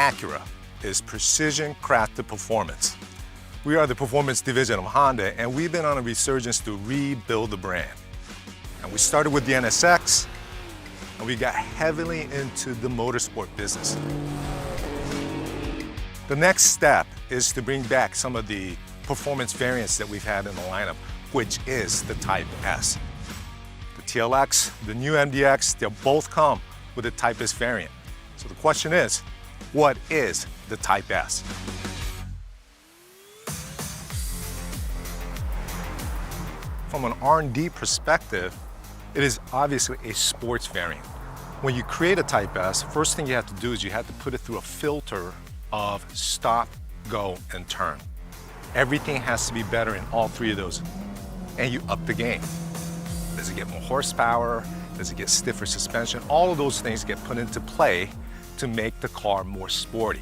Acura is precision crafted performance. We are the performance division of Honda, and we've been on a resurgence to rebuild the brand. And we started with the NSX, and we got heavily into the motorsport business. The next step is to bring back some of the performance variants that we've had in the lineup, which is the Type S. The TLX, the new MDX, they'll both come with a Type S variant. So the question is, what is the Type S? From an R&D perspective, it is obviously a sports variant. When you create a Type S, first thing you have to do is you have to put it through a filter of stop, go, and turn. Everything has to be better in all three of those, and you up the game. Does it get more horsepower? Does it get stiffer suspension? All of those things get put into play to make the car more sporty.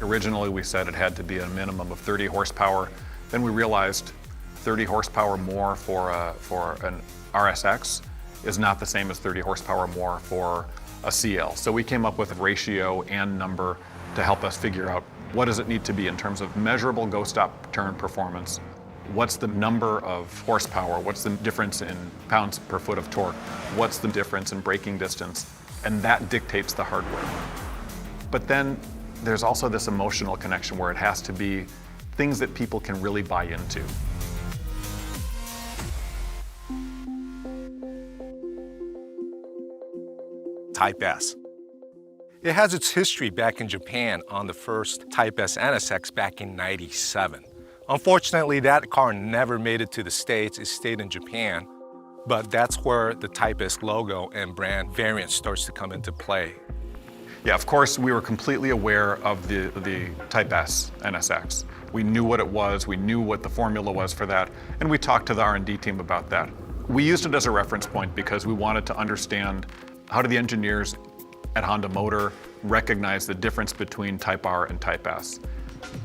Originally, we said it had to be a minimum of 30 horsepower. Then we realized 30 horsepower more for an RSX is not the same as 30 horsepower more for a CL. So we came up with a ratio and number to help us figure out what does it need to be in terms of measurable go-stop turn performance. What's the number of horsepower? What's the difference in pounds per foot of torque? What's the difference in braking distance? And that dictates the hardware. But then there's also this emotional connection where it has to be things that people can really buy into. Type S. It has its history back in Japan on the first Type S NSX back in '97. Unfortunately, that car never made it to the States. It stayed in Japan, but that's where the Type S logo and brand variant starts to come into play. Yeah, of course, we were completely aware of the Type S NSX. We knew what it was, we knew what the formula was for that, and we talked to the R&D team about that. We used it as a reference point because we wanted to understand how do the engineers at Honda Motor recognize the difference between Type R and Type S.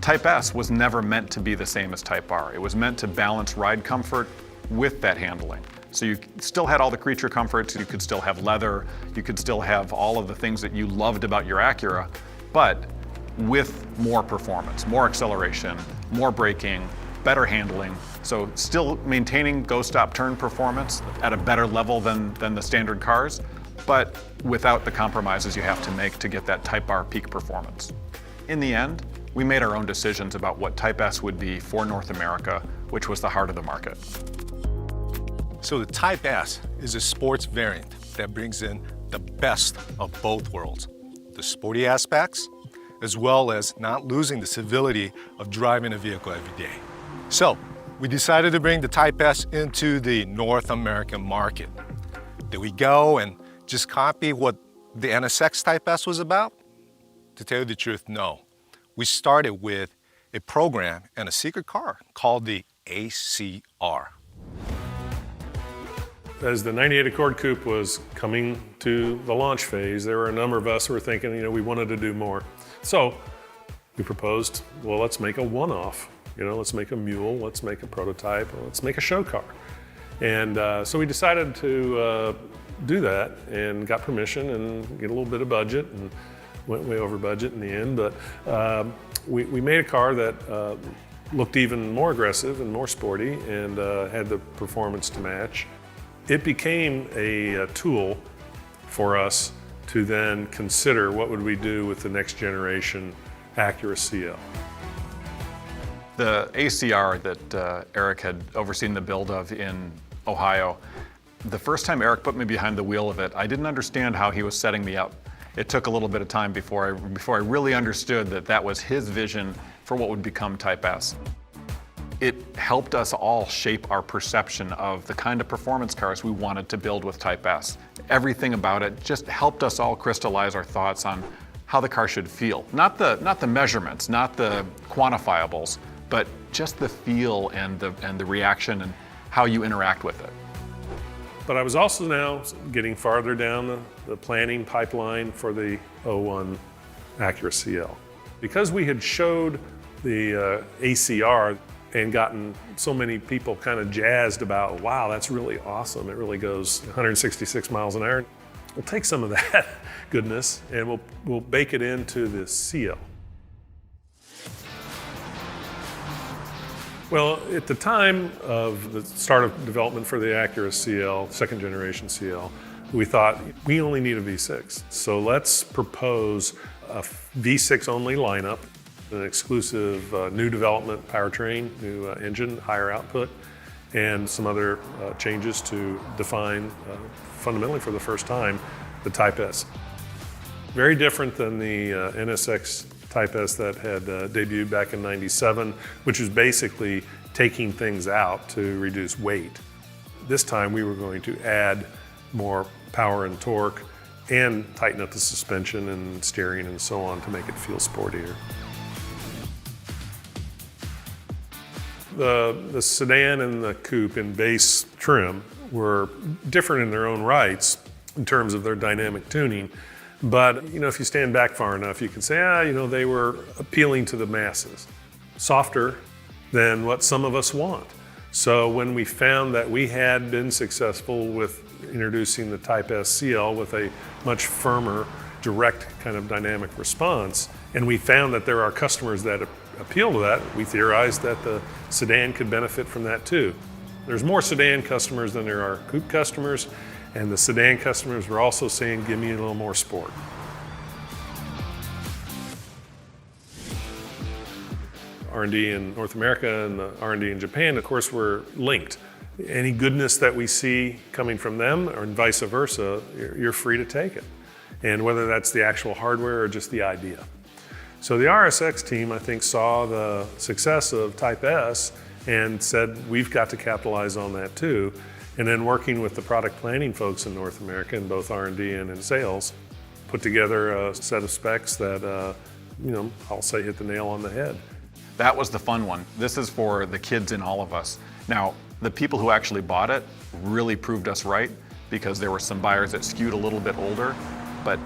Type S was never meant to be the same as Type R. It was meant to balance ride comfort with that handling. So you still had all the creature comforts, you could still have leather, you could still have all of the things that you loved about your Acura, but with more performance, more acceleration, more braking, better handling. So still maintaining go-stop turn performance at a better level than the standard cars, but without the compromises you have to make to get that Type R peak performance. In the end, we made our own decisions about what Type S would be for North America, which was the heart of the market. So the Type S is a sports variant that brings in the best of both worlds, the sporty aspects, as well as not losing the civility of driving a vehicle every day. So we decided to bring the Type S into the North American market. Did we go and just copy what the NSX Type S was about? To tell you the truth, no. We started with a program and a secret car called the ACR. As the '98 Accord Coupe was coming to the launch phase, there were a number of us who were thinking, we wanted to do more. So we proposed, well, let's make a one-off. Let's make a mule, let's make a prototype, let's make a show car. And so we decided to do that and got permission and get a little bit of budget and went way over budget in the end. But we made a car that looked even more aggressive and more sporty and had the performance to match. It became a tool for us to then consider what would we do with the next generation Acura CL. The ACR that Eric had overseen the build of in Ohio, the first time Eric put me behind the wheel of it, I didn't understand how he was setting me up. It took a little bit of time before I really understood that that was his vision for what would become Type S. It helped us all shape our perception of the kind of performance cars we wanted to build with Type S. Everything about it just helped us all crystallize our thoughts on how the car should feel. Not the measurements, not the quantifiables, but just the feel and the reaction and how you interact with it. But I was also now getting farther down the planning pipeline for the '01 Acura CL. Because we had showed the ACR and gotten so many people kind of jazzed about, wow, that's really awesome. It really goes 166 miles an hour. We'll take some of that goodness and we'll bake it into the CL. Well, at the time of the start of development for the Acura CL, second generation CL, we thought we only need a V6. So let's propose a V6 only lineup, an exclusive new development powertrain, new engine, higher output, and some other changes to define fundamentally for the first time the Type S. Very different than the NSX Type S that had debuted back in '97, which was basically taking things out to reduce weight. This time we were going to add more power and torque and tighten up the suspension and steering and so on to make it feel sportier. The sedan and the coupe in base trim were different in their own rights in terms of their dynamic tuning. But if you stand back far enough, you can say, they were appealing to the masses. Softer than what some of us want. So when we found that we had been successful with introducing the Type S CL with a much firmer, direct kind of dynamic response, and we found that there are customers that appeal to that, we theorized that the sedan could benefit from that too. There's more sedan customers than there are coupe customers, and the sedan customers were also saying, give me a little more sport. R&D in North America and the R&D in Japan, of course, were linked. Any goodness that we see coming from them, or vice versa, you're free to take it. And whether that's the actual hardware or just the idea. So the RSX team, I think, saw the success of Type S and said, we've got to capitalize on that too. And then working with the product planning folks in North America, in both R&D and in sales, put together a set of specs that, I'll say hit the nail on the head. That was the fun one. This is for the kids in all of us. Now, the people who actually bought it really proved us right, because there were some buyers that skewed a little bit older, but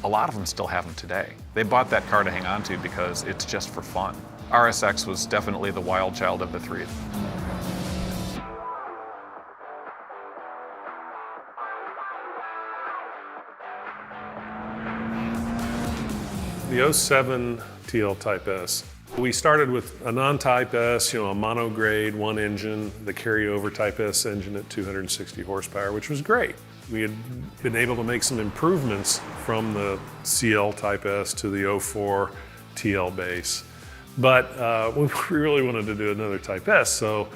a lot of them still have them today. They bought that car to hang on to because it's just for fun. RSX was definitely the wild child of the three. The '07 TL Type S. We started with a non-Type S, a mono grade, one engine, the carryover Type S engine at 260 horsepower, which was great. We had been able to make some improvements from the CL Type S to the '04 TL base. But we really wanted to do another Type S, so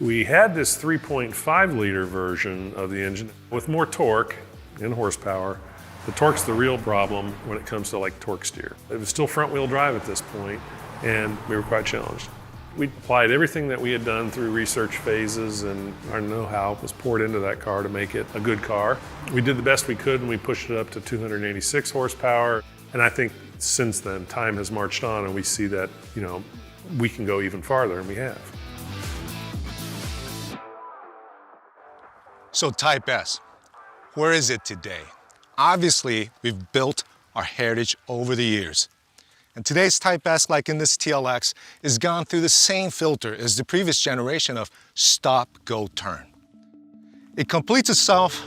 we had this 3.5 liter version of the engine with more torque and horsepower. The torque's the real problem when it comes to torque steer. It was still front wheel drive at this point, and we were quite challenged. We applied everything that we had done through research phases, and our know-how was poured into that car to make it a good car. We did the best we could, and we pushed it up to 286 horsepower. And I think since then, time has marched on, and we see that, we can go even farther, and we have. So Type S, where is it today? Obviously, we've built our heritage over the years. And today's Type S, like in this TLX, is gone through the same filter as the previous generation of stop, go, turn. It completes itself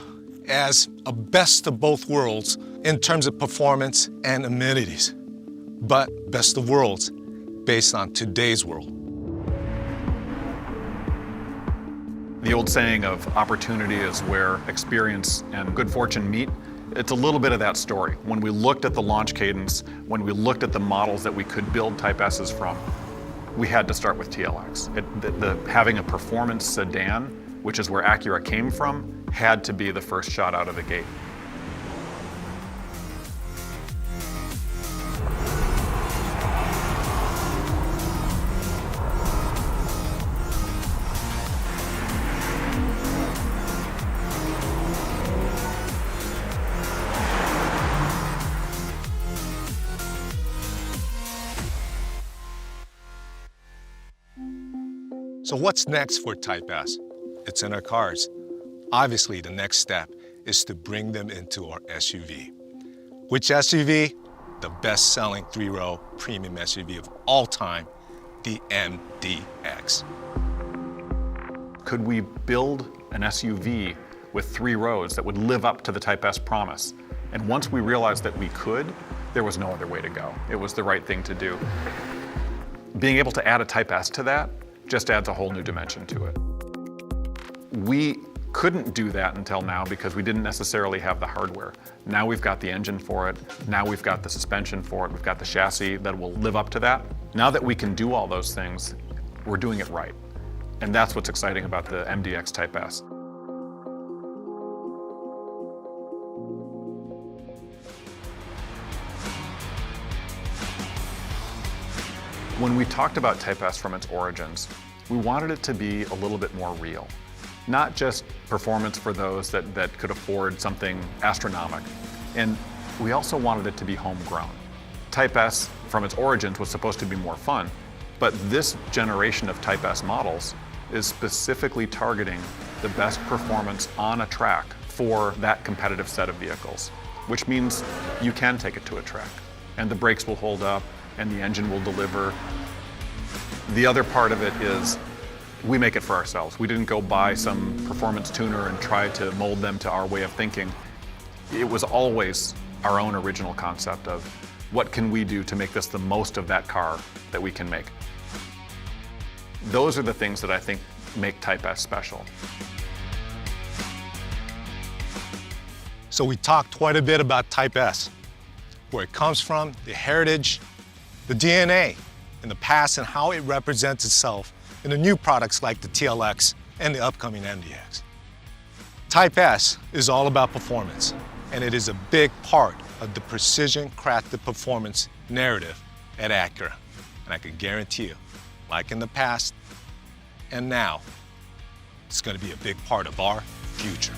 as a best of both worlds in terms of performance and amenities, but best of worlds based on today's world. The old saying of opportunity is where experience and good fortune meet. It's a little bit of that story. When we looked at the launch cadence, when we looked at the models that we could build Type S's from, we had to start with TLX. Having a performance sedan, which is where Acura came from, had to be the first shot out of the gate. So what's next for Type S? It's in our cars. Obviously, the next step is to bring them into our SUV. Which SUV? The best-selling three-row premium SUV of all time, the MDX. Could we build an SUV with 3 rows that would live up to the Type S promise? And once we realized that we could, there was no other way to go. It was the right thing to do. Being able to add a Type S to that just adds a whole new dimension to it. We couldn't do that until now because we didn't necessarily have the hardware. Now we've got the engine for it. Now we've got the suspension for it. We've got the chassis that will live up to that. Now that we can do all those things, we're doing it right. And that's what's exciting about the MDX Type S. When we talked about Type S from its origins, we wanted it to be a little bit more real. Not just performance for those that could afford something astronomical. And we also wanted it to be homegrown. Type S, from its origins, was supposed to be more fun, but this generation of Type S models is specifically targeting the best performance on a track for that competitive set of vehicles, which means you can take it to a track, and the brakes will hold up, and the engine will deliver. The other part of it is we make it for ourselves. We didn't go buy some performance tuner and try to mold them to our way of thinking. It was always our own original concept of what can we do to make this the most of that car that we can make. Those are the things that I think make Type S special. So we talked quite a bit about Type S, where it comes from, the heritage, the DNA in the past, and how it represents itself in the new products like the TLX and the upcoming MDX. Type S is all about performance, and it is a big part of the precision-crafted performance narrative at Acura. And I can guarantee you, like in the past and now, it's going to be a big part of our future.